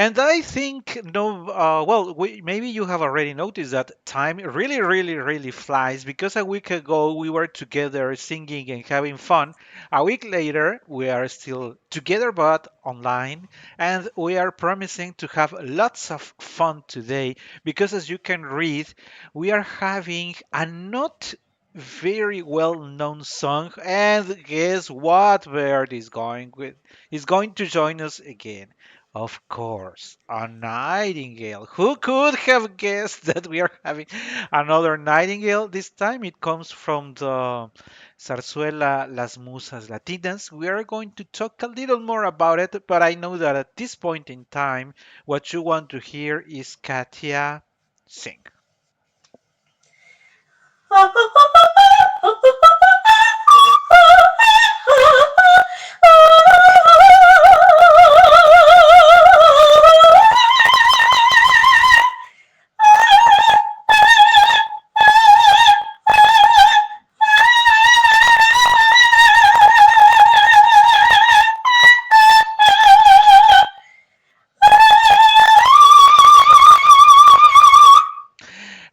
And I think no, well, maybe you have already noticed that time really, really, really flies because a week ago we were together singing and having fun. A week later we are still together but online, and we are promising to have lots of fun today because as you can read, we are having a not very well known song, and guess what Bird is going with? Is going to join us again. Of course, a nightingale. Who could have guessed that we are having another nightingale? This time it comes from the Zarzuela Las Musas Latinas. We are going to talk a little more about it, but I know that at this point in time, what you want to hear is Katia sing.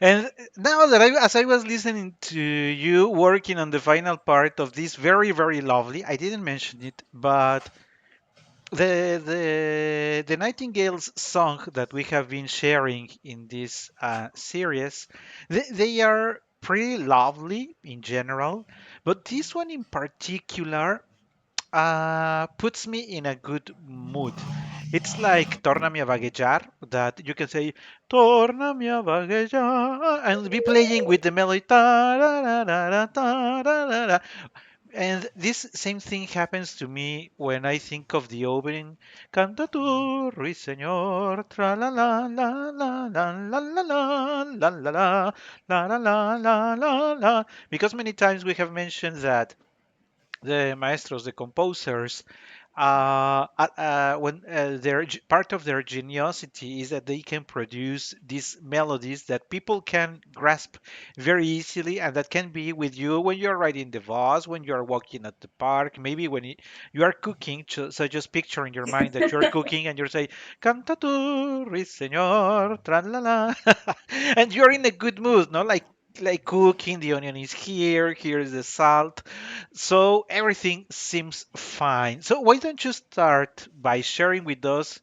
And now that as I was listening to you working on the final part of this very, very lovely, I didn't mention it, but the Nightingale's song that we have been sharing in this series, they are pretty lovely in general, but this one in particular puts me in a good mood. It's like Tornami a vaguejar, that you can say Tornami a vaguejar and be playing with the melody. Ta-ra-ra-ra-ra, ta-ra-ra-ra. And this same thing happens to me when I think of the opening. Canta tu, Ruiseñor, tra la la la la la la la la la la la la la la la la la. Because many times we have mentioned that the maestros, the composers, when part of their geniosity is that they can produce these melodies that people can grasp very easily, and that can be with you when you're riding the bus, when you're walking at the park, maybe when you are cooking. So just picture in your mind that you're cooking and you're saying, "Canta tu, Ruiseñor, tra la la," and you're in a good mood, no? Like cooking, the onion is here, here's the salt, so everything seems fine. So why don't you start by sharing with us,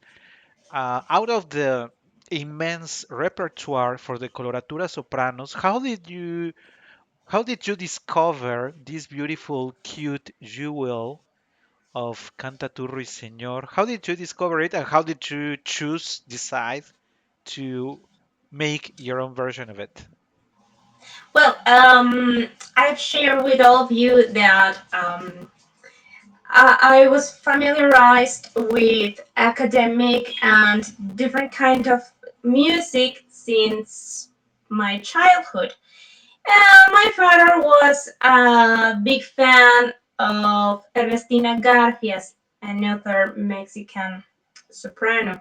out of the immense repertoire for the coloratura sopranos, how did you discover this beautiful, cute jewel of Canta tu Ruiseñor? How did you discover it, and how did you decide to make your own version of it? Well, I've shared with all of you that I was familiarized with academic and different kind of music since my childhood. My father was a big fan of Ernestina Garfias, another Mexican soprano.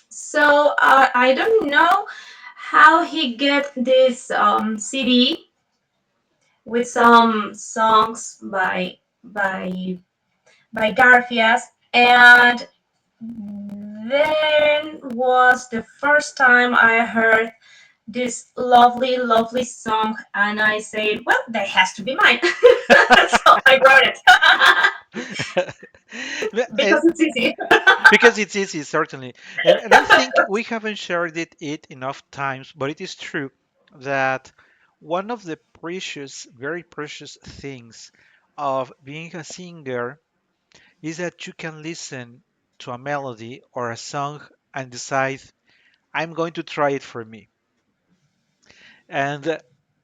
So I don't know how he get this CD with some songs by Garfias, and then was the first time I heard this lovely, lovely song, and I said, "Well, that has to be mine." So I wrote it And because it's easy. because it's easy, certainly. And I think we haven't shared it enough times, but it is true that one of the precious, very precious things of being a singer is that you can listen to a melody or a song and decide, I'm going to try it for me. And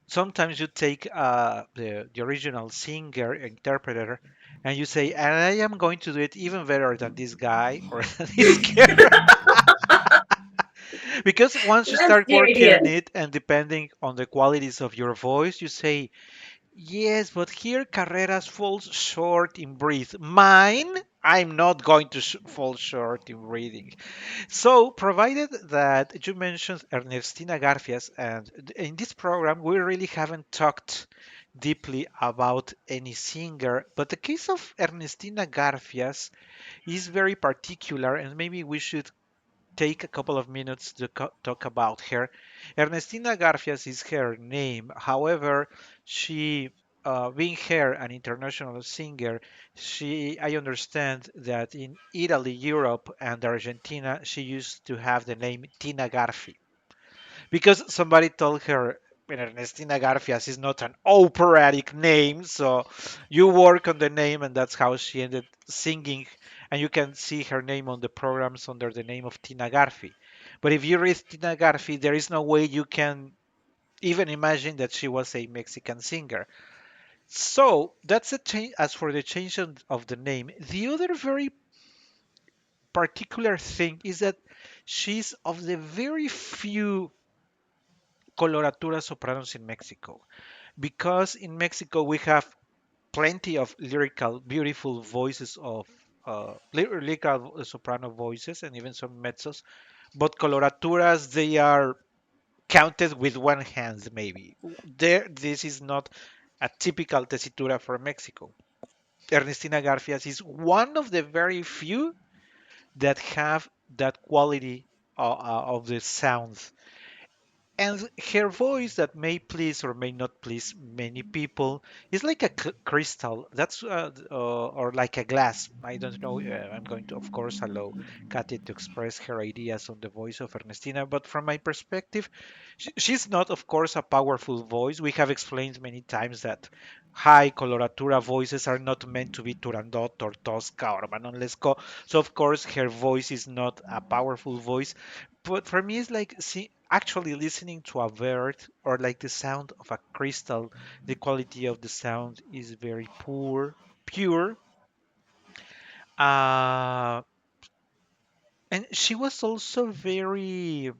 sometimes you take the original singer, interpreter, and you say, and I am going to do it even better than this guy or this girl. Because once you Let's start hear working it. on it and depending on the qualities of your voice, you say, yes, but here Carreras falls short in breath. Mine, I'm not going to fall short in breathing. So, provided that you mentioned Ernestina Garfias, and in this program, we really haven't talked deeply about any singer, but the case of Ernestina Garfias is very particular, and maybe we should take a couple of minutes to talk about her. Ernestina Garfias is her name. However, she, being her an international singer, I understand that in Italy, Europe, and Argentina, she used to have the name Tina Garfi because somebody told her, Ernestina Garfias is not an operatic name, so you work on the name, and that's how she ended singing. And you can see her name on the programs under the name of Tina Garfi. But if you read Tina Garfi, there is no way you can even imagine that she was a Mexican singer. So that's a change. As for the change of the name, the other very particular thing is that she's of the very few coloratura sopranos in Mexico, because in Mexico we have plenty of lyrical, beautiful voices of lyrical soprano voices and even some mezzos, but coloraturas they are counted with one hand maybe. There, this is not a typical tesitura for Mexico. Ernestina Garfias is one of the very few that have that quality of the sounds. And her voice that may please or may not please many people is like a crystal. That's or like a glass. I don't know. I'm going to, of course, allow Katy to express her ideas on the voice of Ernestina. But from my perspective, she's not, of course, a powerful voice. We have explained many times that high coloratura voices are not meant to be Turandot or Tosca or Manon Lescaut. So, of course, her voice is not a powerful voice, but for me it's like actually listening to a bird or like the sound of a crystal. The quality of the sound is very pure. uh and she was also very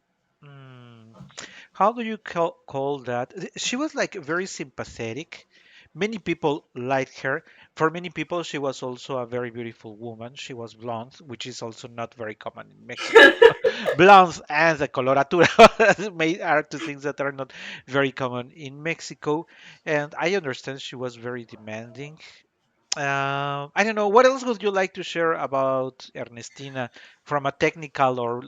how do you call that? She was like very sympathetic. Many people liked her. For many people, she was also a very beautiful woman. She was blonde, which is also not very common in Mexico. Blondes and the coloratura are two things that are not very common in Mexico. And I understand she was very demanding. I don't know. What else would you like to share about Ernestina from a technical, or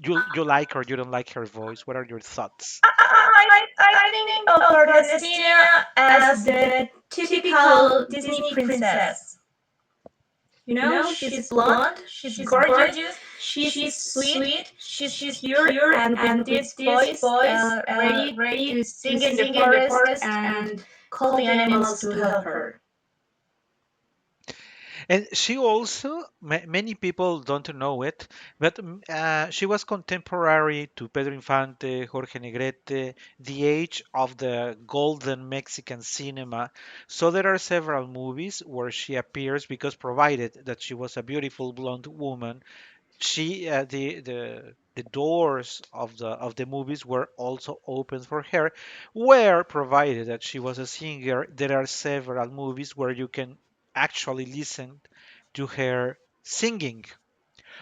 you like or you don't like her voice? What are your thoughts? I think of Ernestina as the typical Disney princess. You know, she's blonde, she's gorgeous, she's sweet, she's pure, and with this voice, ready to sing in the forest and call the animals to help her. And she also, many people don't know it, but she was contemporary to Pedro Infante, Jorge Negrete, the age of the golden Mexican cinema. So there are several movies where she appears because provided that she was a beautiful blonde woman, she the doors of the movies were also open for her, where provided that she was a singer, there are several movies where you can actually listen to her singing,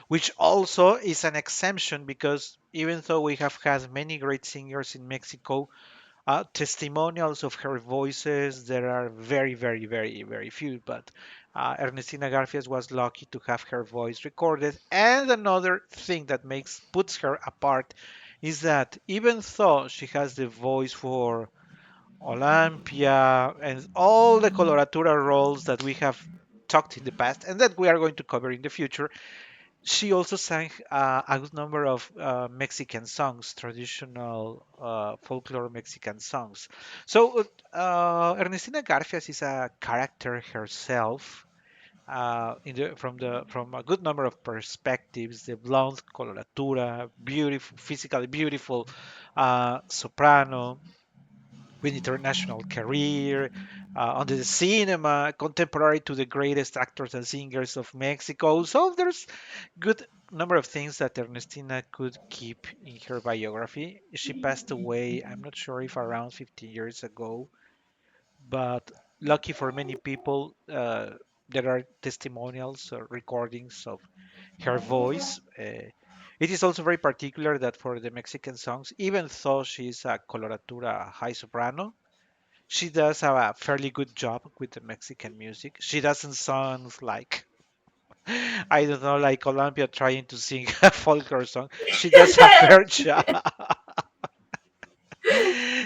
which also is an exemption because even though we have had many great singers in Mexico, testimonials of her voices, there are very, very, very, very few. But Ernestina Garfias was lucky to have her voice recorded. And another thing that puts her apart is that even though she has the voice for Olympia and all the coloratura roles that we have talked in the past and that we are going to cover in the future, she also sang a good number of Mexican songs, traditional folklore Mexican songs. So Ernestina Garfias is a character herself. From a good number of perspectives, the blonde coloratura, beautiful, physically beautiful soprano with international career on the cinema, contemporary to the greatest actors and singers of Mexico. So there's good number of things that Ernestina could keep in her biography. She passed away, I'm not sure if around 15 years ago, but lucky for many people, there are testimonials or recordings of her voice. It is also very particular that for the Mexican songs, even though she's a coloratura high soprano, she does have a fairly good job with the Mexican music. She doesn't sound like I don't know, like Olympia trying to sing a folklore song. She does a fair job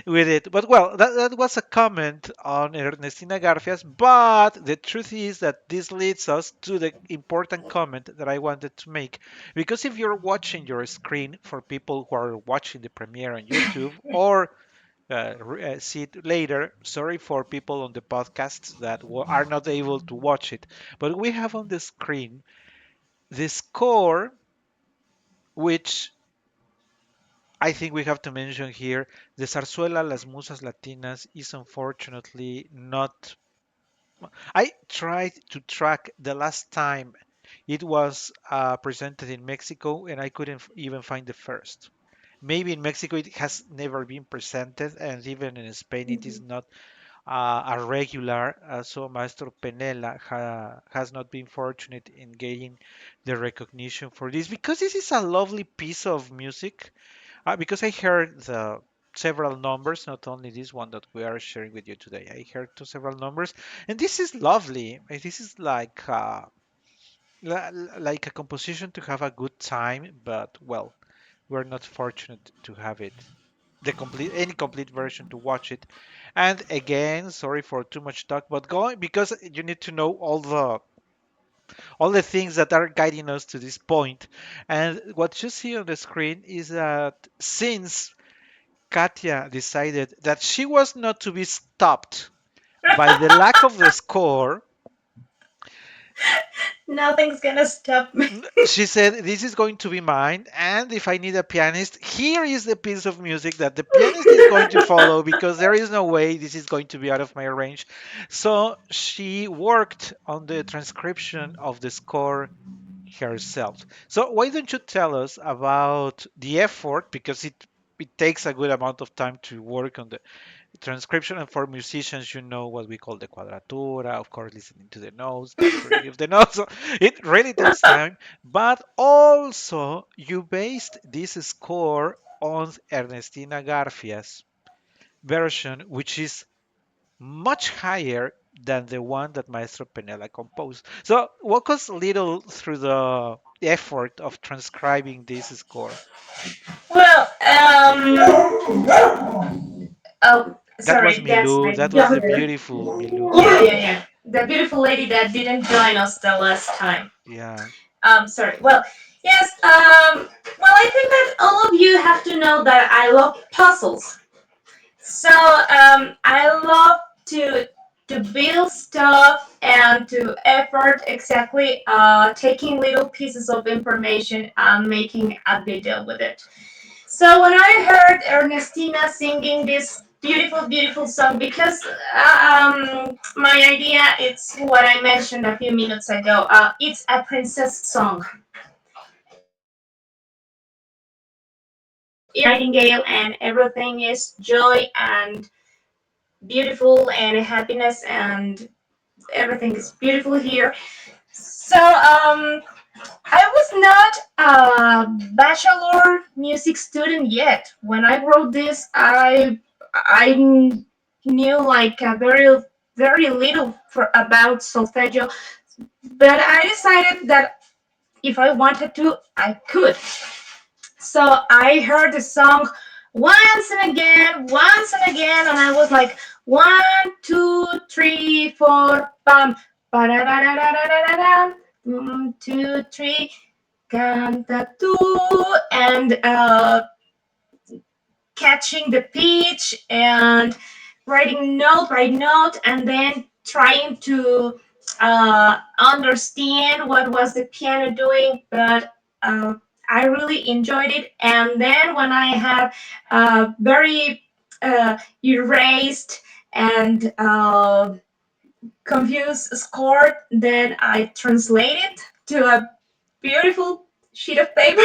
with it. But well, that was a comment on Ernestina Garfias. But the truth is that this leads us to the important comment that I wanted to make. Because if you're watching your screen for people who are watching the premiere on YouTube or see it later. Sorry for people on the podcasts that are not able to watch it, but we have on the screen the score, which I think we have to mention here. The Zarzuela Las Musas Latinas is unfortunately not. I tried to track the last time it was presented in Mexico, and I couldn't even find the first. Maybe in Mexico it has never been presented, and even in Spain it is not a regular. So Maestro Penela has not been fortunate in getting the recognition for this because this is a lovely piece of music. Because I heard several numbers, not only this one that we are sharing with you today. I heard several numbers, and this is lovely. This is like a composition to have a good time, but well, we're not fortunate to have it the complete any complete version to watch it. And again, sorry for too much talk, but going because you need to know all the things that are guiding us to this point. And what you see on the screen is that since Katya decided that she was not to be stopped by the lack of the score, Nothing's gonna stop me. she said, "This is going to be mine, and if I need a pianist, here is the piece of music that the pianist is going to follow because there is no way this is going to be out of my range." So she worked on the transcription of the score herself. So why don't you tell us about the effort because it takes a good amount of time to work on the transcription, and for musicians, you know what we call the quadratura, of course, listening to the notes, make sure you give the notes. So it really takes time, but also you based this score on Ernestina Garfia's version, which is much higher than the one that Maestro Penella composed. So walk us a little through the effort of transcribing this score. Well, oh, That was sorry, that's Milou. my That was the daughter. beautiful Milou. Yeah. The beautiful lady that didn't join us the last time. Yeah. Sorry. Well, yes. Well, I think that all of you have to know that I love puzzles. So I love to build stuff and to effort exactly taking little pieces of information and making a video with it. So when I heard Ernestina singing this beautiful, beautiful song, because my idea it's what I mentioned a few minutes ago. It's a princess song. Nightingale, and everything is joy and beautiful and happiness and everything is beautiful here. So I was not a bachelor music student yet. When I wrote this, I knew like a very little about solfeggio, but I decided that if I wanted to, I could. So I heard the song once and again, and I was like, 1, 2, 3, 4, bam, ba da da da da da da da, 2, 3, canta tu, and catching the pitch and writing note by note, and then trying to understand what was the piano doing. But I really enjoyed it. And then when I have very erased and confused score, then I translate it to a beautiful sheet of paper.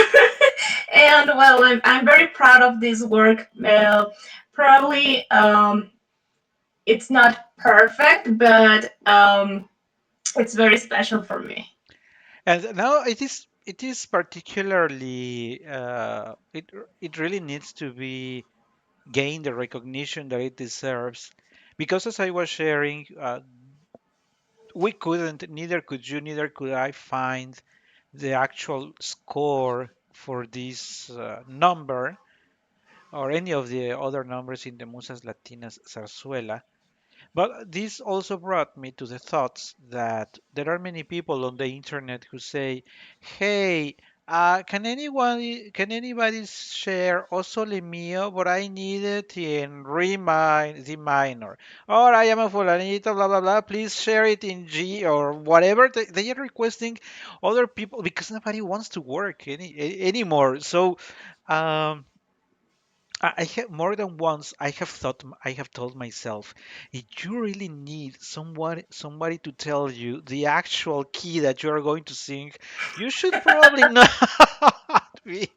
And well, I'm very proud of this work. Probably it's not perfect, but it's very special for me. And now it is particularly it really needs to be gain the recognition that it deserves because as I was sharing, we couldn't, neither could you, neither could I find the actual score for this number or any of the other numbers in the Musas Latinas Zarzuela. But this also brought me to the thoughts that there are many people on the internet who say, "Hey, can anybody share O Sole Mio, but I need it in D minor, or I am a fulanito, blah blah blah. Please share it in G or whatever." They are requesting other people because nobody wants to work anymore. So. Um, I have more than once I have told myself, if you really need somebody to tell you the actual key that you are going to sing, you should probably not be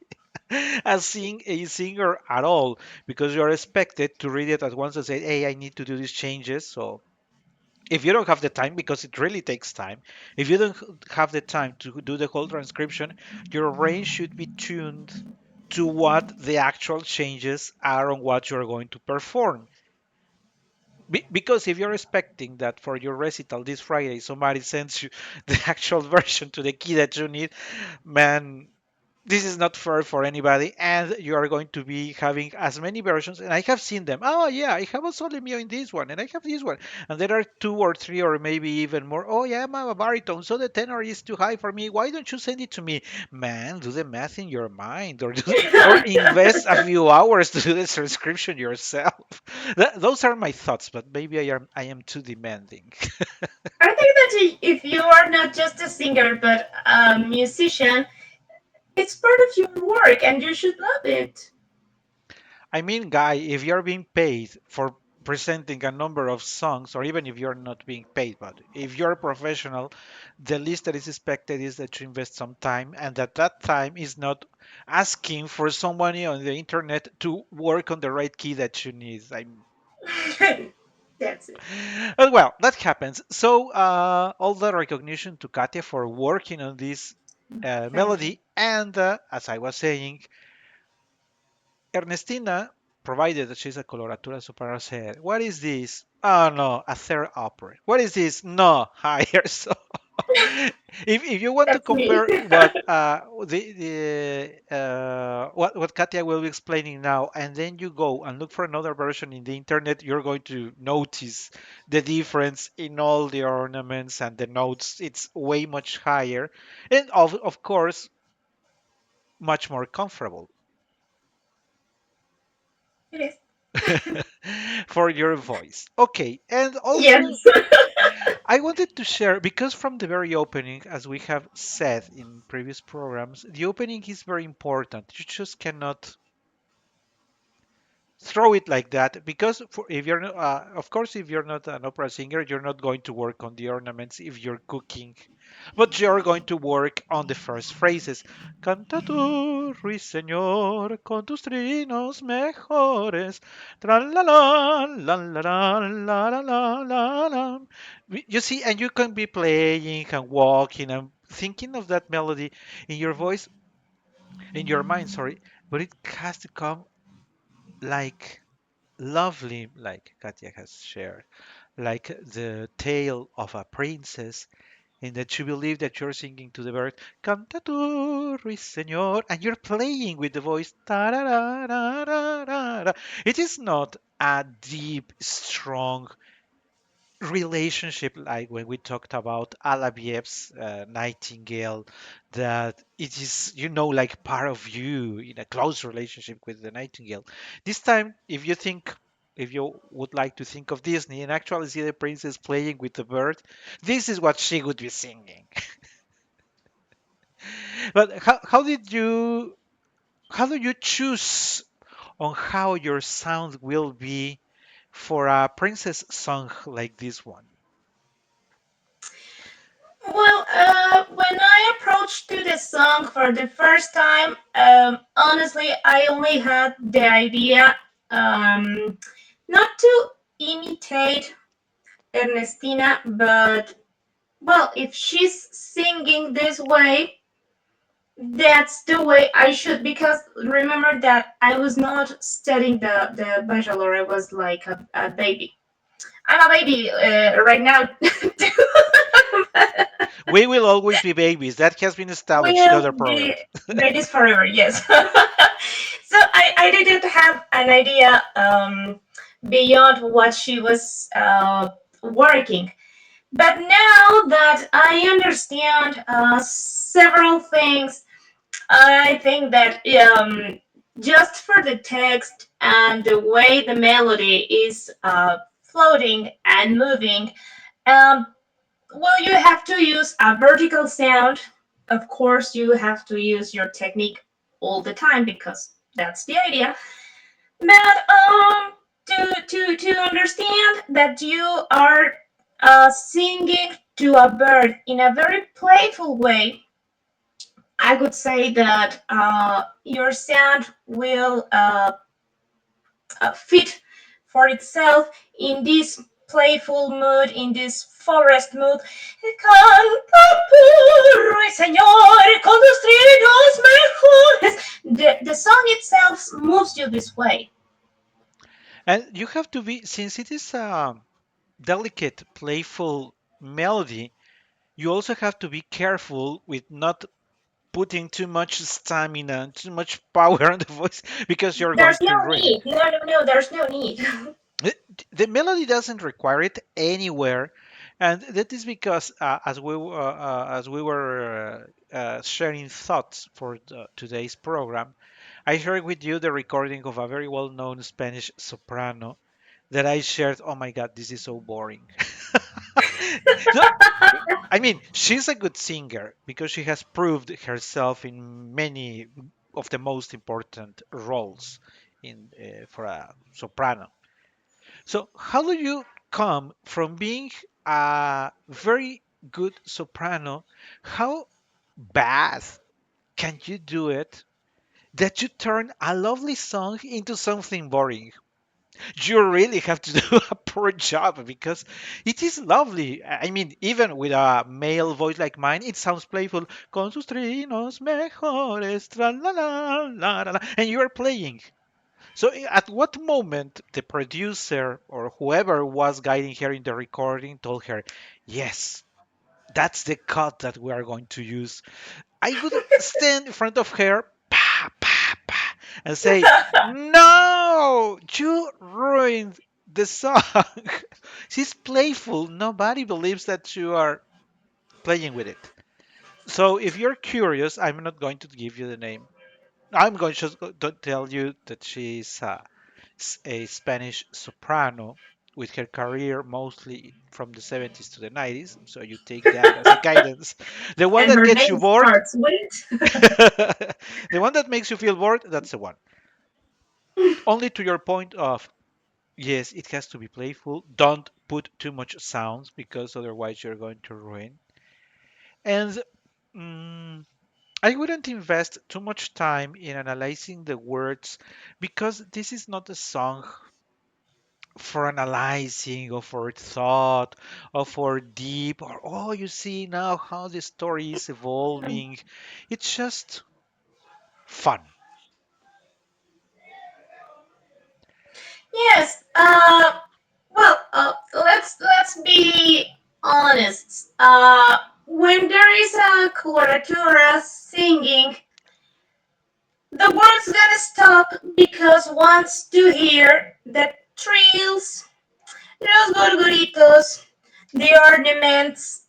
a singer at all, because you are expected to read it at once and say, hey, I need to do these changes. So if you don't have the time, because it really takes time, if you don't have the time to do the whole transcription, your brain should be tuned to what the actual changes are on what you're going to perform. Because if you're expecting that for your recital this Friday somebody sends you the actual version to the key that you need, man, this is not fair for anybody, and you are going to be having as many versions. And I have seen them. Oh yeah, I have a Sole Mio in this one, and I have this one, and there are two or three or maybe even more. Oh yeah, I'm a baritone, so the tenor is too high for me. Why don't you send it to me? Man, do the math in your mind, or invest a few hours to do the transcription yourself. Those are my thoughts, but maybe I am too demanding. I think that if you are not just a singer but a musician, it's part of your work and you should love it. I mean, Guy, if you're being paid for presenting a number of songs, or even if you're not being paid, but if you're a professional, the least that is expected is that you invest some time, and that time is not asking for somebody on the internet to work on the right key that you need. That's it. Well, that happens. So, all the recognition to Katia for working on this Thank you. melody, and as I was saying, Ernestina, provided that she's a coloratura superior, said, "What is this? Oh no, a third opera. What is this? No, higher." So, if you want to That's me. compare what what Katia will be explaining now, and then you go and look for another version in the internet, you're going to notice the difference in all the ornaments and the notes. It's way much higher, and of course, much more comfortable It is. for your voice. Okay, and also Yes. I wanted to share, because from the very opening, as we have said in previous programs, the opening is very important. You just cannot throw it like that, because if you're of course, if you're not an opera singer, you're not going to work on the ornaments if you're cooking, but you're going to work on the first phrases. Canta tu, Ruiseñor, con tus trinos mejores. Tra la la la la la la la la la la. You see, and you can be playing and walking and thinking of that melody in your voice, in your mind, sorry, but it has to come like lovely, like Katia has shared, like the tale of a princess, in that you believe that you're singing to the bird, Canta tu, Ruiseñor, and you're playing with the voice. Ta-ra-ra-ra-ra-ra. It is not a deep, strong relationship like when we talked about Alaviev's Nightingale, that it is, like part of you in a close relationship with the Nightingale. This time, if you would like to think of Disney and actually see the princess playing with the bird, this is what she would be singing. But how do you choose on how your sound will be for a princess song like this one? Well, when I approached to the song for the first time, honestly, I only had the idea not to imitate Ernestina, but well, if she's singing this way, that's the way I should. Because remember that I was not studying the bachelor; I was like a baby. I'm a baby right now. We will always be babies. That has been established in Will other be programs. babies forever, yes. So I didn't have an idea beyond what she was working. But now that I understand several things, I think that just for the text and the way the melody is floating and moving, um, well, you have to use a vertical sound. Of course, you have to use your technique all the time because that's the idea. But to understand that you are singing to a bird in a very playful way, I would say that your sound will fit for itself in this playful mood, in this forest mood. Canta Ruiseñor con tus trinos mejores. The song itself moves you this way. And you have to be, since it is a delicate, playful melody, you also have to be careful with not putting too much stamina and too much power on the voice because you're going There's to no ruin it. need. No, no, no, there's no need. The the melody doesn't require it anywhere, and that is because as we were sharing thoughts for today's program, I shared with you the recording of a very well-known Spanish soprano that I shared. Oh my God, this is so boring. So, I mean, she's a good singer because she has proved herself in many of the most important roles in for a soprano. So, how do you come from being a very good soprano? How bad can you do it that you turn a lovely song into something boring? You really have to do a poor job because it is lovely. I mean, even with a male voice like mine, it sounds playful. Con sus trinos mejores, tra la la la la, la, and you are playing. So, at what moment the producer or whoever was guiding her in the recording told her, yes, that's the cut that we are going to use? I would stand in front of her, pa, pa, pa, and say, no, you ruined the song. She's playful. Nobody believes that you are playing with it. So, if you're curious, I'm not going to give you the name. I'm going to tell you that she's a Spanish soprano with her career mostly from the 70s to the 90s. So you take that as a guidance. The one And that her gets you name bored, starts with. the one that makes you feel bored, that's the one. Only to your point of, yes, it has to be playful. Don't put too much sounds because otherwise you're going to ruin. And mm, I wouldn't invest too much time in analyzing the words because this is not a song for analyzing or for thought or for deep or oh you see now how the story is evolving. It's just fun. Yes. Well, let's be honest. When there is a coloratura singing, the world's gonna stop because wants to hear the trills, los gorgoritos, the ornaments,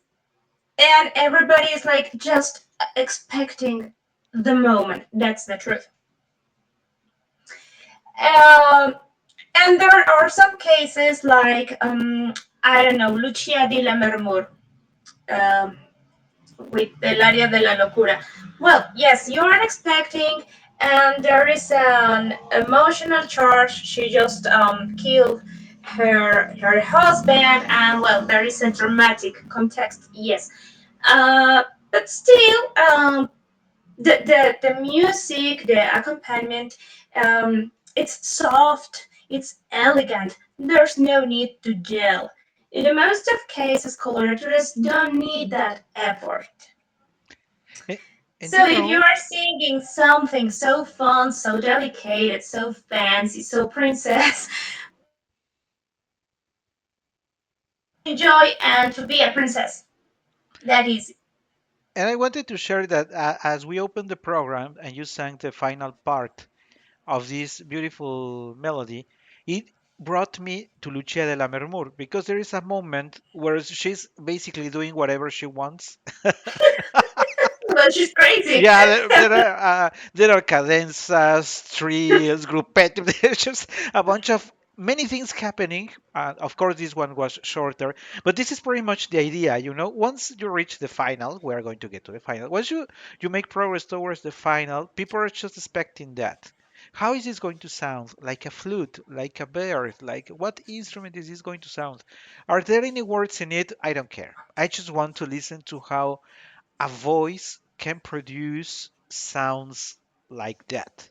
and everybody is like just expecting the moment. That's the truth. Um, and there are some cases like I don't know, Lucia di la Mermur. Um, with El Área de la Locura. Well, yes, you are expecting, and there is an emotional charge. She just killed her husband, and well, there is a dramatic context. Yes, but still, the music, the accompaniment, it's soft, it's elegant. There's no need to gel. In the most of cases, coloratures don't need that effort. A- and So you if you know are singing something so fun, so delicate, so fancy, so princess, well, you just have to enjoy and to be a princess. that easy. And I wanted to share that as we opened the program and you sang the final part of this beautiful melody, it brought me to Lucia de la Mermur because there is a moment where she's basically doing whatever she wants. But she's crazy. Yeah, there are cadenzas, trills, gruppettos. There's just a bunch of many things happening. Of course, this one was shorter, but this is pretty much the idea. Once you reach the final, we are going to get to the final. Once you make progress towards the final, people are just expecting that. How is this going to sound? Like a flute, like a bird, like what instrument is this going to sound? Are there any words in it? I don't care. I just want to listen to how a voice can produce sounds like that.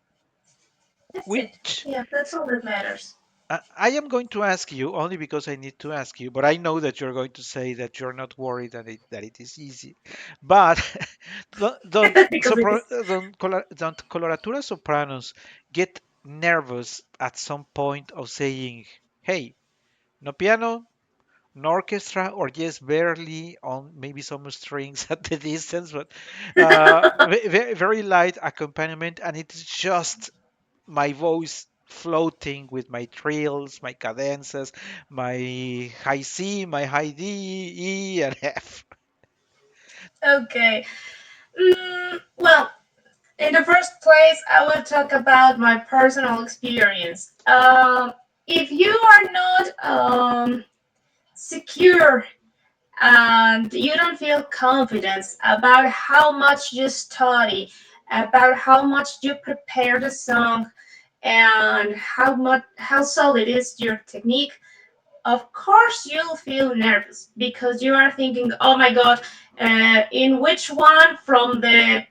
That's it. Which Yeah, that's all that matters. I am going to ask you only because I need to ask you, but I know that you're going to say that you're not worried that it is easy. But Because it is. don't coloratura sopranos get nervous at some point of saying, "Hey, no piano, no orchestra, or just barely on maybe some strings at the distance, but very, very light accompaniment, and it's just my voice floating with my trills, my cadences, my high C, my high D, E, and F." Okay. Well, in the first place, I will talk about my personal experience. If you are not secure and you don't feel confidence about how much you study, about how much you prepare the song, and how solid is your technique, of course you'll feel nervous because you are thinking, oh my god, in which one from the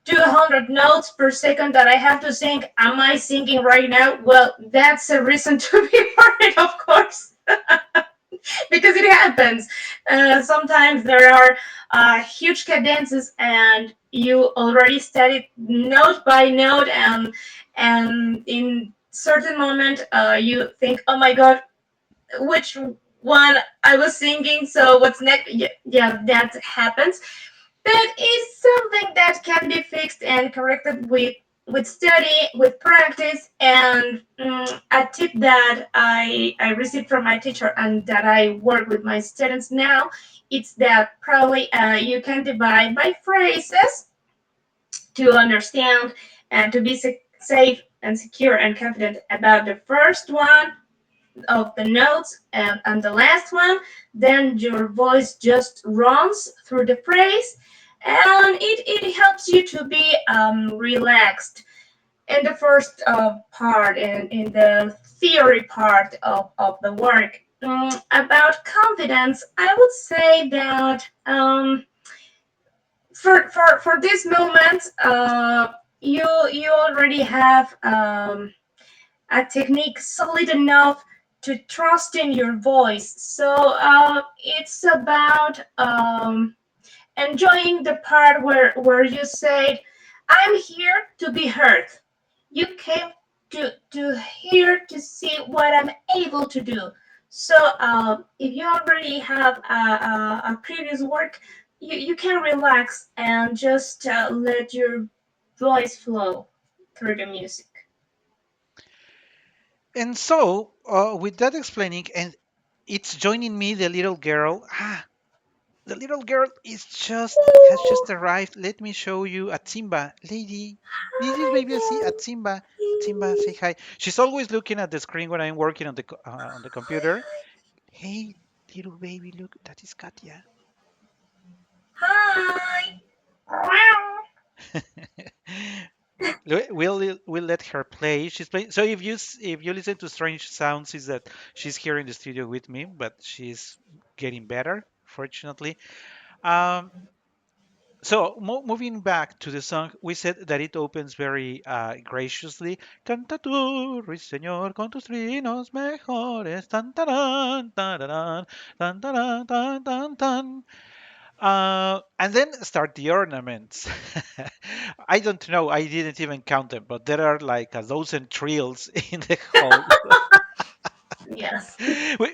200 notes per second that I have to sing am I singing right now? Well, that's a reason to be worried, of course, because it happens. Sometimes there are huge cadences, and you already studied note by note, and in certain moment you think, oh my god, which one I was singing? So what's next? Yeah, yeah, that happens. But it's something that can be fixed and corrected with study, with practice, and a tip that I received from my teacher and that I work with my students now, it's that probably you can divide by phrases to understand and to be safe and secure and confident about the first one of the notes and the last one. Then your voice just runs through the phrase, and it helps you to be relaxed in the first part, in the theory part of the work. About confidence, I would say that for this moment, you already have a technique solid enough to trust in your voice. So it's about enjoying the part where you say, "I'm here to be heard. You came to here to see what I'm able to do." So if you already have a previous work, you can relax and just let your voice flow through the music. And so, with that explaining, and it's joining me, the little girl. The little girl has just arrived. Let me show you a Timba lady. This is baby a Timba. Timba, say hi. She's always looking at the screen when I'm working on the computer. Hey, little baby, look, that is Katia. Hi. We'll let her play. She's playing. So if you listen to strange sounds, is that she's here in the studio with me, but she's getting better, fortunately. Um, so moving back to the song, we said that it opens very graciously. Canta tú, Ruiseñor, con tus trinos mejores. Tan, taran, tararan, tan, taran, tan, tan, tan. And then start the ornaments. I don't know. I didn't even count them, but there are like a dozen trills in the whole, Yes.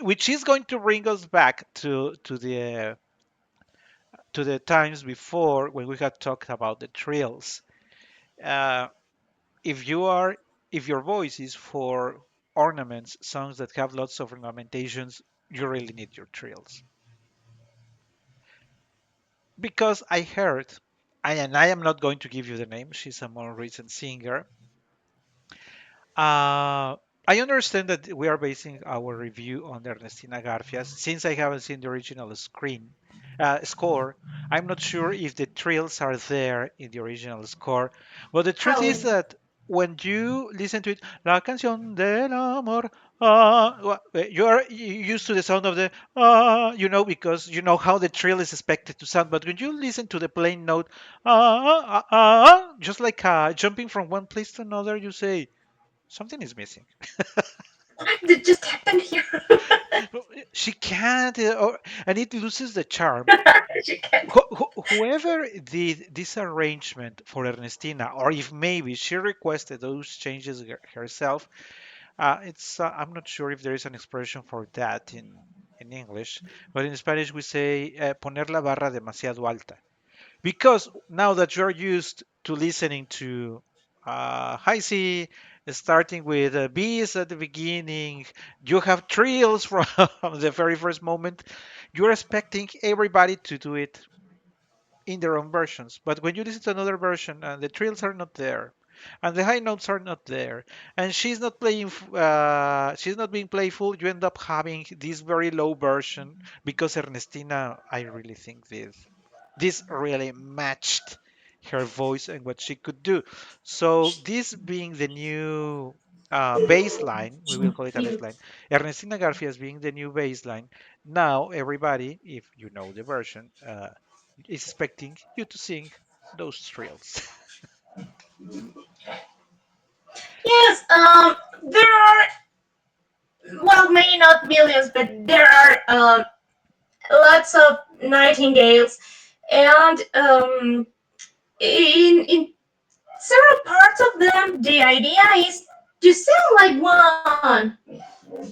which is going to bring us back to to the times before when we had talked about the trills. Uh, if you are, if your voice is for ornaments, songs that have lots of ornamentations, you really need your trills. Because I heard, and I am not going to give you the name, she's a more recent singer. Uh, I understand that we are basing our review on Ernestina Garfias. Since I haven't seen the original score, I'm not sure if the trills are there in the original score. But the truth is Probably. that when you listen to it, La canción del amor, you are used to the sound of the because you know how the trill is expected to sound. But when you listen to the plain note, just like jumping from one place to another, you say something is missing. What did just happen here? She can't, and it loses the charm. She can't. Whoever did this arrangement for Ernestina, or if maybe she requested those changes herself, I'm not sure if there is an expression for that in English, but in Spanish we say poner la barra demasiado alta. Because now that you're used to listening to high C, starting with B's at the beginning, you have trills from the very first moment. You're expecting everybody to do it in their own versions. But when you listen to another version and the trills are not there, and the high notes are not there, and she's not being playful, you end up having this very low version because Ernestina, I really think this really matched her voice and what she could do. So this being the new baseline, we will call it a baseline. Ernestina Garfias being the new baseline. Now everybody, if you know the version, is expecting you to sing those trills. Yes, there are, well, maybe not millions, but there are lots of nightingales, and in several parts of them, the idea is to sound like one.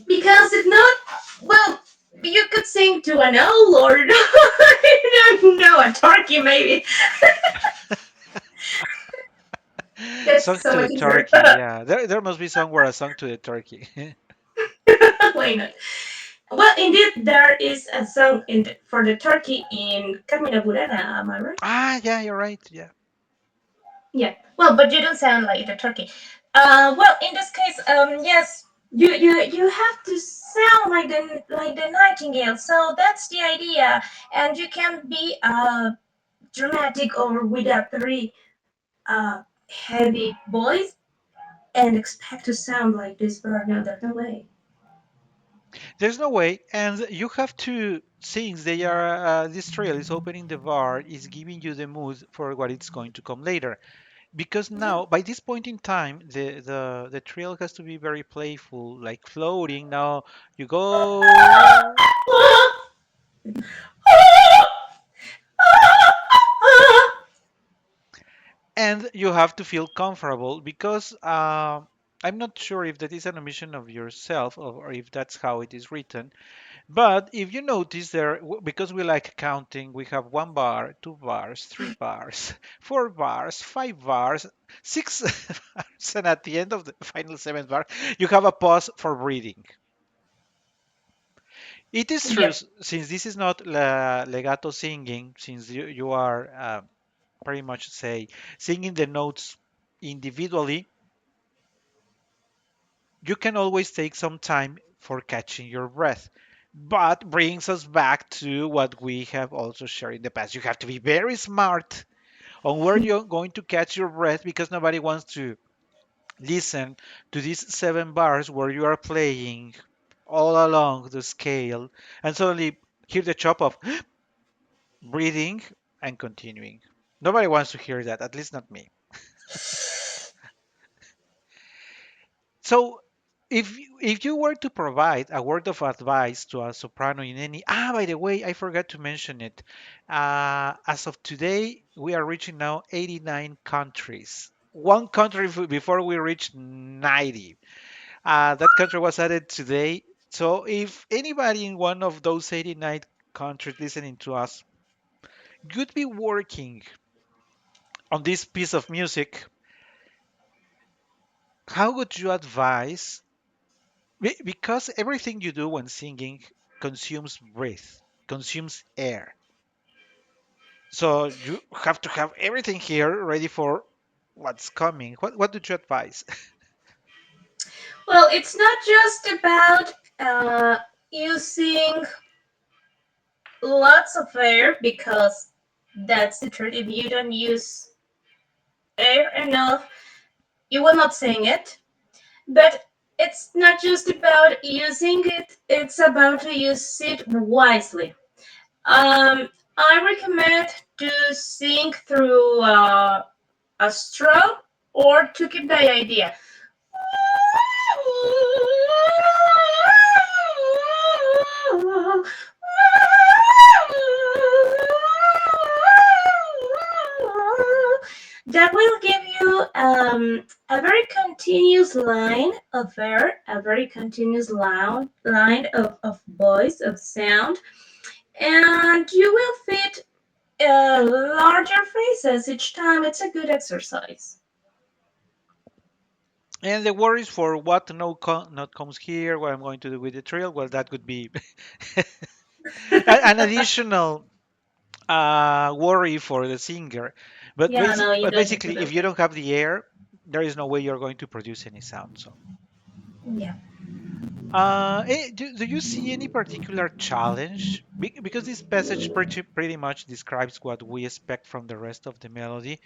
Because if not, well, you could sing to an owl or I don't know, a turkey maybe. That's Song so to much the easier. turkey, yeah. There must be somewhere a song to the turkey. Why not? Well, indeed, there is a song for the turkey in Carmina Burana, am I right? Yeah, you're right. Yeah. Yeah. Well, but you don't sound like the turkey. Well, in this case, yes, you have to sound like the nightingale. So that's the idea, and you can be dramatic or with a very heavy voice and expect to sound like this bird. No, there's no way. There's no way, and you have to, since they are this trail is opening the bar, is giving you the mood for what it's going to come later. Because Yeah. now, by this point in time, the trail has to be very playful, like floating. Now you go, and you have to feel comfortable because I'm not sure if that is an omission of yourself or if that's how it is written. But if you notice there, because we like counting, we have 1 bar, 2 bars, 3 bars, 4 bars, 5 bars, 6 bars, and at the end of the final 7th bar, you have a pause for breathing. It is true, Yep. since this is not legato singing, since you are pretty much say singing the notes individually, you can always take some time for catching your breath. But brings us back to what we have also shared in the past. You have to be very smart on where you're going to catch your breath because nobody wants to listen to these 7 bars where you are playing all along the scale and suddenly hear the chop of breathing and continuing. Nobody wants to hear that, at least not me. So, if you were to provide a word of advice to a soprano in any by the way, I forgot to mention it. As of today, we are reaching now 89 countries. One country before we reached 90. That country was added today. So if anybody in one of those 89 countries listening to us you'd be working on this piece of music, how would you advise? Because everything you do when singing consumes breath, consumes air. So you have to have everything here ready for what's coming. What would you advise? Well, it's not just about using lots of air because that's the truth. If you don't use air enough, you will not sing it. But it's not just about using it, it's about to use it wisely. I recommend to sing through a straw or to keep the idea. That will give you a very continuous line of air, a very continuous line of voice, of sound, and you will fit larger phrases each time. It's a good exercise. And the worries for what not comes here, what I'm going to do with the trill, well, that could be an additional worry for the singer. But, Yeah, no, you but don't need to basically, do if you that. don't have the air, there is no way you're going to produce any sound. So, Yeah. do you see any particular challenge? Because this passage pretty much describes what we expect from the rest of the melody.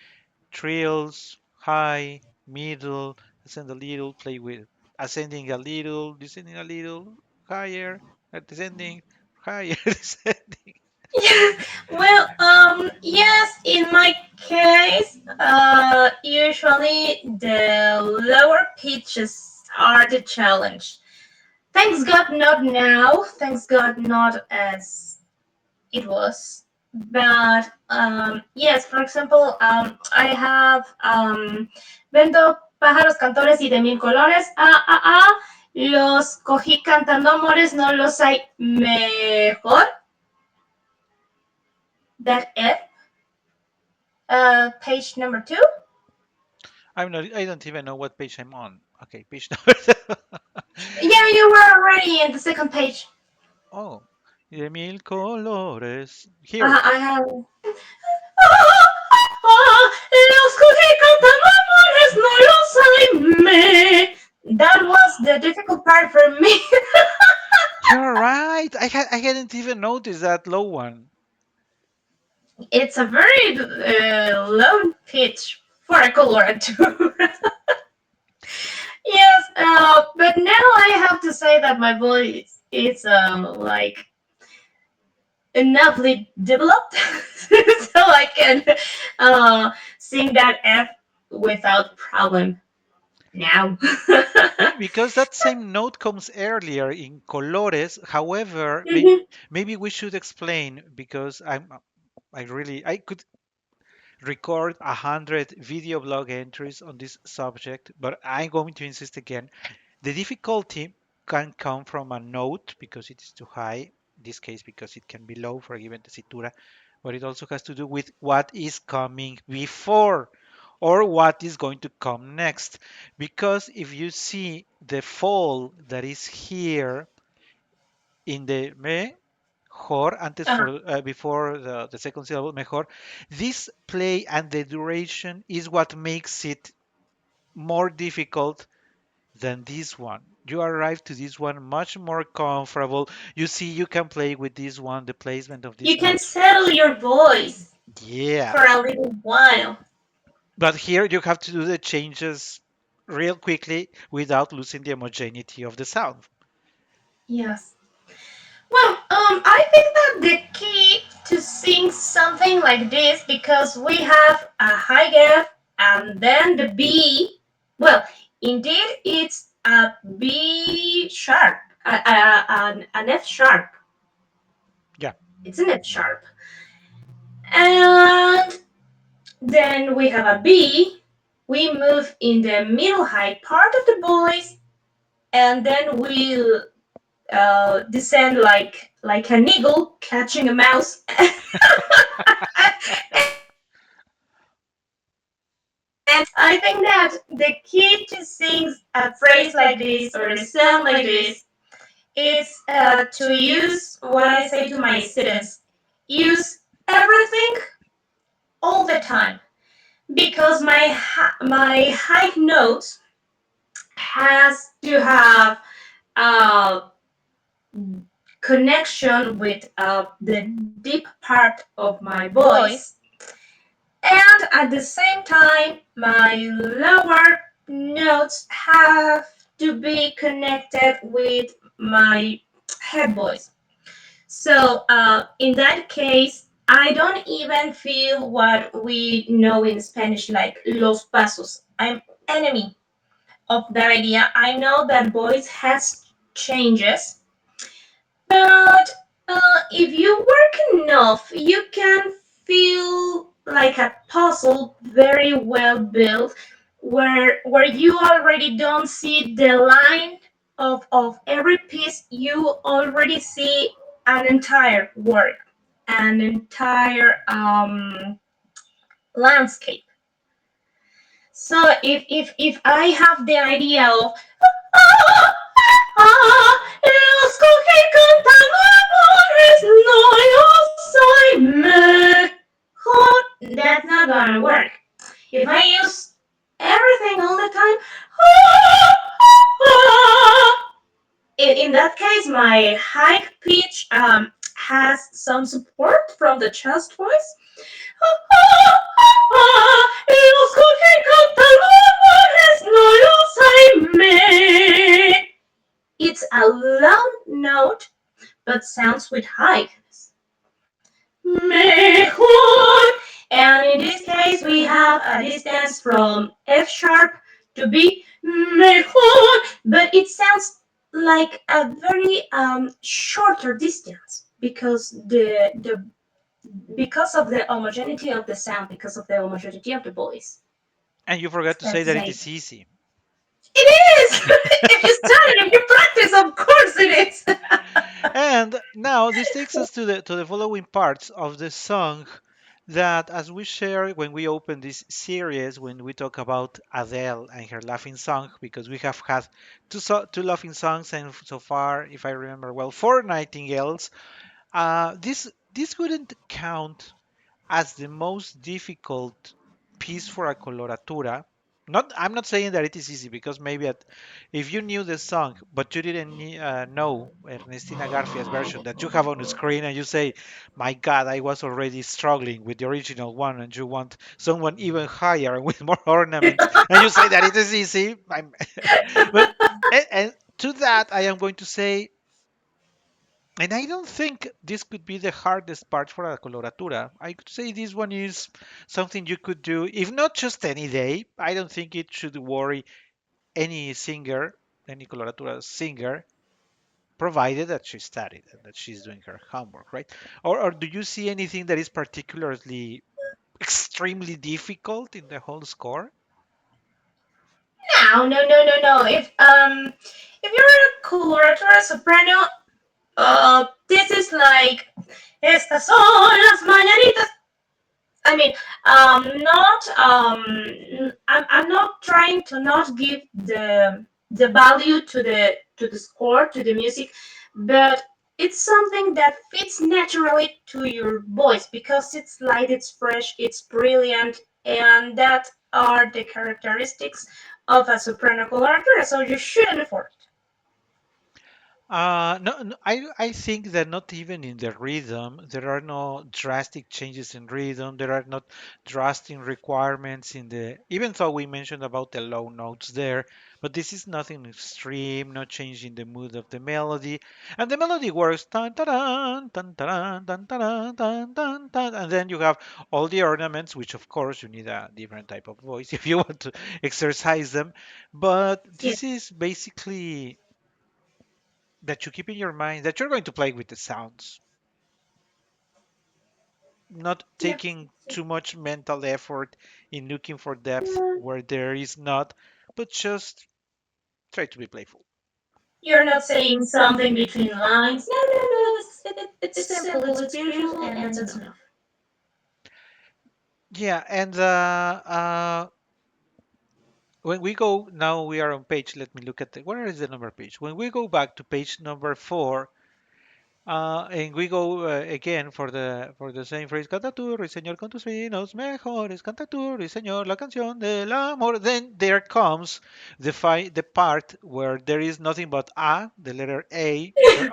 Trills, high, middle, ascend a little, play with ascending a little, descending a little, higher, descending, higher, descending. Well, yes, in my case, usually the lower pitches are the challenge. Thanks God, not now. Thanks God, not as it was. But yes, for example, I have vendo pájaros cantores y de mil colores. Los cogí cantando amores, no los hay mejor. That F, page number two. I'm not. I don't even know what page I'm on. Okay, page number. Yeah, you were already in the second page. Oh, de mil colores. Here. I have. Los cogí cantando amores, no los hay That was the difficult part for me. You're right. I hadn't even noticed that low one. It's a very low pitch for a coloratura. Yes, but now I have to say that my voice is like enoughly developed so I can sing that F without problem now. Because that same note comes earlier in colores. However, Mhm. maybe we should explain because I could record 100 video blog entries on this subject, but I'm going to insist again. The difficulty can come from a note because it is too high, in this case because it can be low for a given tessitura, but it also has to do with what is coming before or what is going to come next. Because if you see the fall that is here in the mejor, antes Uh, for before the second syllable, mejor, this play and the duration is what makes it more difficult than this one. You arrive to this one much more comfortable. You see, you can play with this one, the placement of you these can notes. settle your voice Yeah. for a little while. But here you have to do the changes real quickly without losing the homogeneity of the sound. Yes. Well, I think that the key to sing something like this, because we have a high F and then the B. Well, indeed, it's a B sharp, an F sharp. Yeah. It's an F sharp, and then we have a B. We move in the middle high part of the voice, and then we descend like an eagle catching a mouse. And I think that the key to sing a phrase like this or a song like this is to use what I say to my students: use everything all the time, because my high notes has to have a connection with the deep part of my voice, and at the same time my lower notes have to be connected with my head voice. So in that case, I don't even feel what we know in Spanish like los pasos. I'm enemy of that idea. I know that voice has changes, but if you work enough, you can feel like a puzzle very well built, where you already don't see the line of every piece. You already see an entire work, an entire landscape. So if I have the idea of los coge cantadores, no yo soy mejor. That's not gonna work. If I use everything all the time, in that case, my high pitch has some support from the chest voice. Los coge cantadores, no yo soy mejor. It's a low note, but sounds with highness. Mejor. And in this case, we have a distance from F sharp to B. Mejor. But it sounds like a very shorter distance because of the homogeneity of the sound, because of the homogeneity of the voice. And you forgot to say That's that the it idea. is easy. It is! If you study, if you practice, of course it is. And now this takes us to the following parts of the song that, as we share when we open this series, when we talk about Adele and her laughing song, because we have had two laughing songs and so far, if I remember well, four nightingales. This wouldn't count as the most difficult piece for a coloratura. Not, I'm not saying that it is easy because maybe if you knew the song but you didn't know Ernestina Garcia's version that you have on the screen and you say, "My God, I was already struggling with the original one," and you want someone even higher and with more ornaments, and you say that it is easy. But and to that, I am going to say, and I don't think this could be the hardest part for a coloratura. I could say this one is something you could do, if not just any day. I don't think it should worry any singer, any coloratura singer, provided that she studied and that she's doing her homework, right? Or do you see anything that is particularly extremely difficult in the whole score? No, no, no, no, no. If you're a coloratura soprano, this is like estas son las mañanitas. I mean, not I'm not trying to not give the value to the score, to the music, but it's something that fits naturally to your voice because it's light, it's fresh, it's brilliant, and that are the characteristics of a soprano coloratura. So you shouldn't afford No, no, I think that not even in the rhythm, there are no drastic changes in rhythm. There are not drastic requirements in the, even though we mentioned about the low notes there, but this is nothing extreme, no change in the mood of the melody. And the melody works tan taran, tan taran, tan taran, tan tan tan, and then you have all the ornaments, which of course you need a different type of voice if you want to exercise them. But it. this is basically that you keep in your mind that you're going to play with the sounds, not Yeah, taking too much mental effort in looking for depth yeah. where there is not, but just try to be playful. You're not saying something between lines. No, no, no. It's simple. It's beautiful, and that's enough. Yeah, and when we go now, we are on page. Let me look at where is the number page? When we go back to page number 4, and we go again for the same phrase. Canta tú, Ruiseñor, con tus finos mejores. Canta tú, Ruiseñor, la canción del amor. Then there comes the part where there is nothing but a, the letter A, where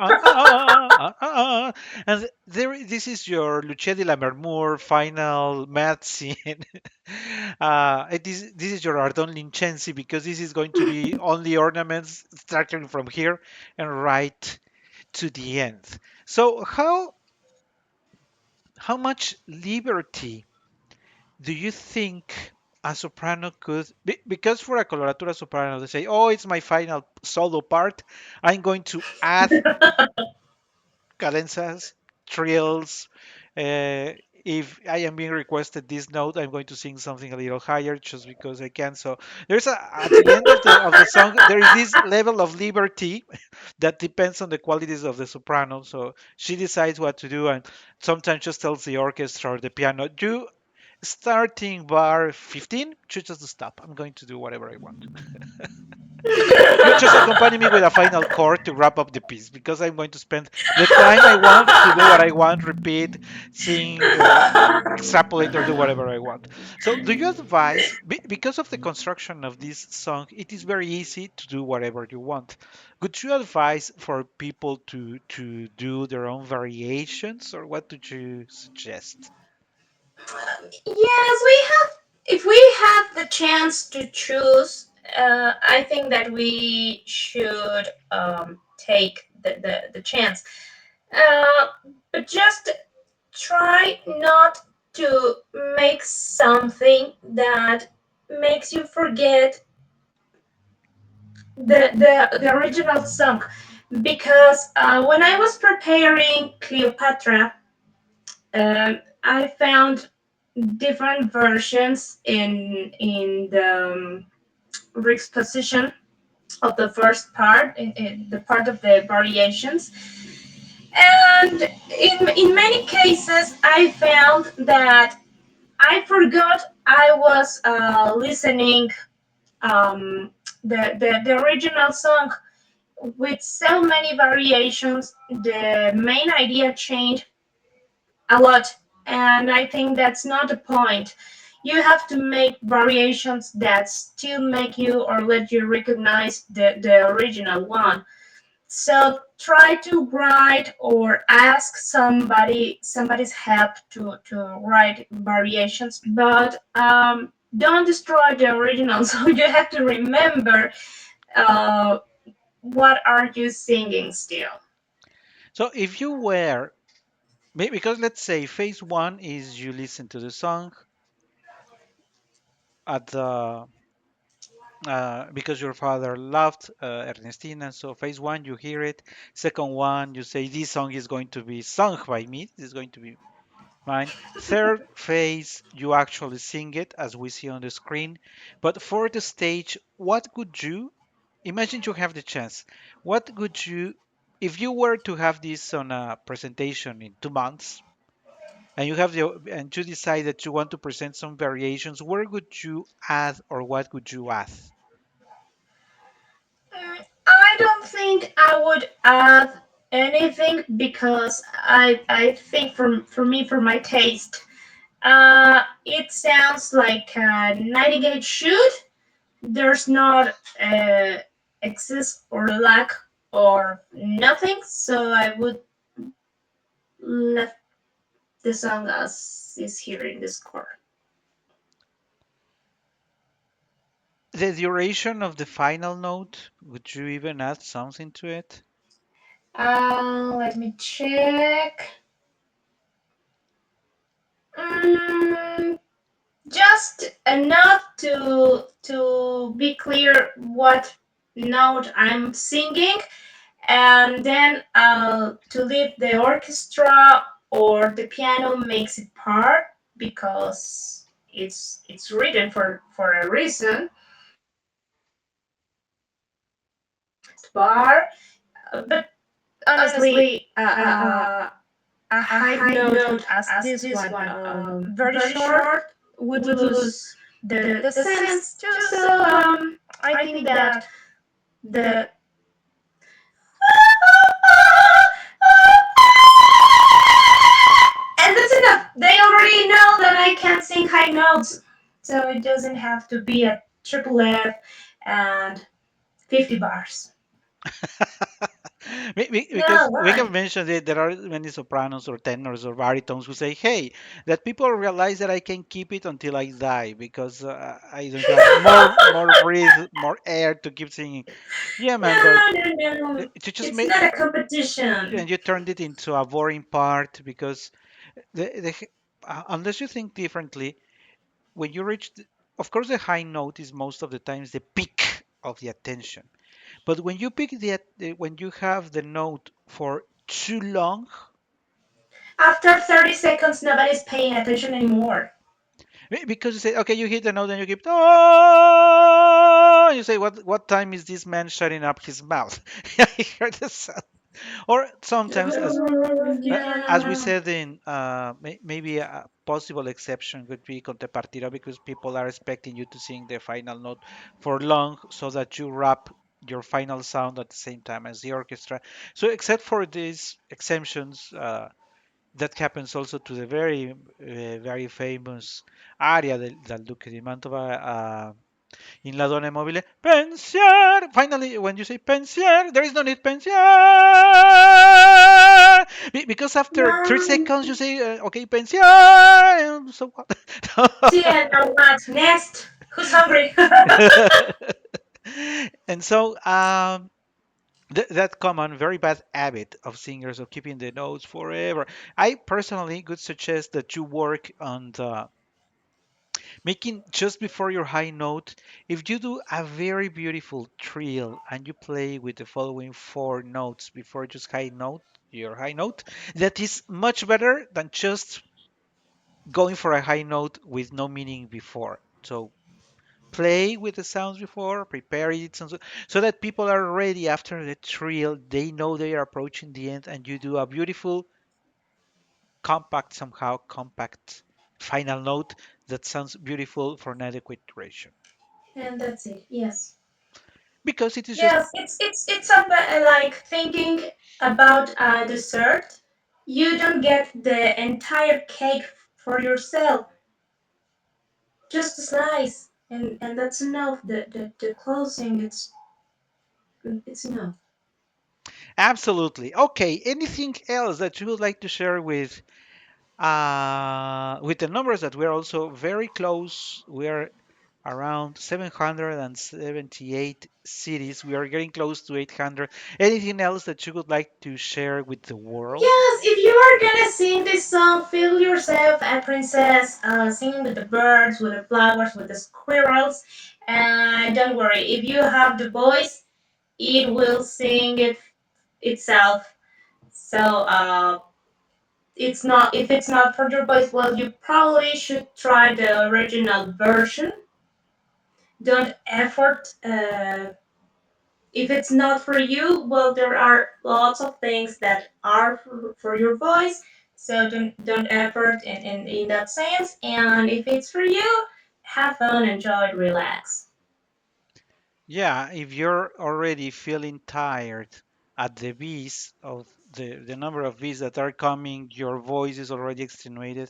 and this is your Lucia di Lammermoor final math scene. This is your Ardon Vincenzi because this is going to be only ornaments starting from here and right to the end. So how much liberty do you think a soprano could because for a coloratura soprano they say, "Oh, it's my final solo part. I'm going to add cadenzas, trills. If I am being requested this note, I'm going to sing something a little higher just because I can." So there's at the end of the song there is this level of liberty that depends on the qualities of the soprano. So she decides what to do and sometimes just tells the orchestra or the piano, "You starting bar 15, just to stop. I'm going to do whatever I want." You just accompany me with a final chord to wrap up the piece because I'm going to spend the time I want to do what I want, repeat, sing, extrapolate, or do whatever I want. So, do you advise, because of the construction of this song, it is very easy to do whatever you want. Would you advise for people to do their own variations, or what would you suggest? Yes, we have. If we have the chance to choose, I think that we should take the chance. Uh, but just try not to make something that makes you forget the original song. Because when I was preparing Cleopatra, I found different versions in the exposition of the first part, in the part of the variations, and in many cases, I found that I forgot I was listening the original song with so many variations. The main idea changed a lot, and I think that's not the point. You have to make variations that still make you or let you recognize the original one. So try to write or ask somebody's help to write variations, but don't destroy the original. So you have to remember uh, what are you singing still. So, if you were, because let's say phase one is you listen to the song at the because your father loved Ernestina. So phase one, you hear it. Second one, you say this song is going to be sung by me. This is going to be mine. Third phase, you actually sing it as we see on the screen. But for the stage, what would you imagine you have the chance? What would you, if you were to have this on a presentation in 2 months? And you decide that you want to present some variations, where would you add or what would you add? I don't think I would add anything because I think for me for my taste, it sounds like a nightingale should. There's not excess or lack or nothing, so I would left the song as is here in the score. The duration of the final note, would you even add something to it? Let me check. Mm, just enough to be clear what note I'm singing, and then to leave the orchestra or the piano makes it part because it's written for a reason. Bar, but honestly, a Uh, high a high note note as as this this one, one, very very short, short. would lose the sense too. So I think that the and that's enough. They already know that I can sing high notes, so it doesn't have to be a triple F and 50 bars. Because No, we have why? mentioned it, there are many sopranos or tenors or baritones who say, "Hey, that people realize that I can keep it until I die because I don't have more breathe, more air to keep singing." Yeah, man, but No, no, no. you just It's made not a competition. and you turned it into a boring part because unless you think differently, when you reach, of course, the high note is most of the times the peak of the attention. But when you pick when you have the note for too long, After 30 seconds, nobody's paying attention anymore. because you say, okay, you hit the note and you keep, oh, you say, what time is this man shutting up his mouth? I heard the sound. Or sometimes, as we Yeah. said in maybe a possible exception would be Contepartira because people are expecting you to sing the final note for long so that you wrap your final sound at the same time as the orchestra. So except for these exemptions, that happens also to the very famous aria del Duque di Mantova in La Donna Mobile. Pensier! Finally, when you say pensier, there is no need pensier! Because after 3 seconds you say, okay, pensier! So what? See, and what next? Who's hungry? And so that common, very bad habit of singers of keeping the notes forever. I personally would suggest that you work on the making just before your high note. If you do a very beautiful trill and you play with the following four notes before just high note, your high note, that is much better than just going for a high note with no meaning before. So play with the sounds before, prepare it so that people are ready after the trill. They know they are approaching the end, and you do a beautiful, compact final note that sounds beautiful for an adequate duration. And that's it. Yes. Because it is just Yes, it's about like thinking about a dessert. You don't get the entire cake for yourself. Just a slice, and that's enough. The closing, it's enough. absolutely okay. Anything else that you would like to share with the numbers that we're also very close? We're around 778 cities. We are getting close to 800. Anything else that you would like to share with the world? Yes, if you are gonna sing this song, feel yourself a princess, singing with the birds, with the flowers, with the squirrels. And don't worry, if you have the voice, it will sing it itself. So it's not if it's not for your voice, well, you probably should try the original version. Don't effort. If it's not for you, well, there are lots of things that are for your voice. So don't effort in that sense. And if it's for you, have fun, enjoy, relax. Yeah, if you're already feeling tired at the bees of the number of bees that are coming, your voice is already extenuated.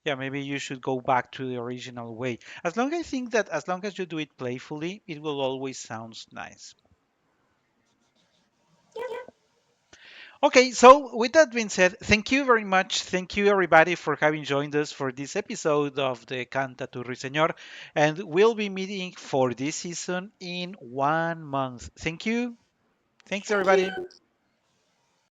Yeah, maybe you should go back to the original way. I think that as long as you do it playfully, it will always sound nice. Okay, so with that being said, thank you very much. Thank you everybody for having joined us for this episode of the Canta to Ruiseñor, and we'll be meeting for this season in 1 month. Thank you. Thanks Thank everybody. you.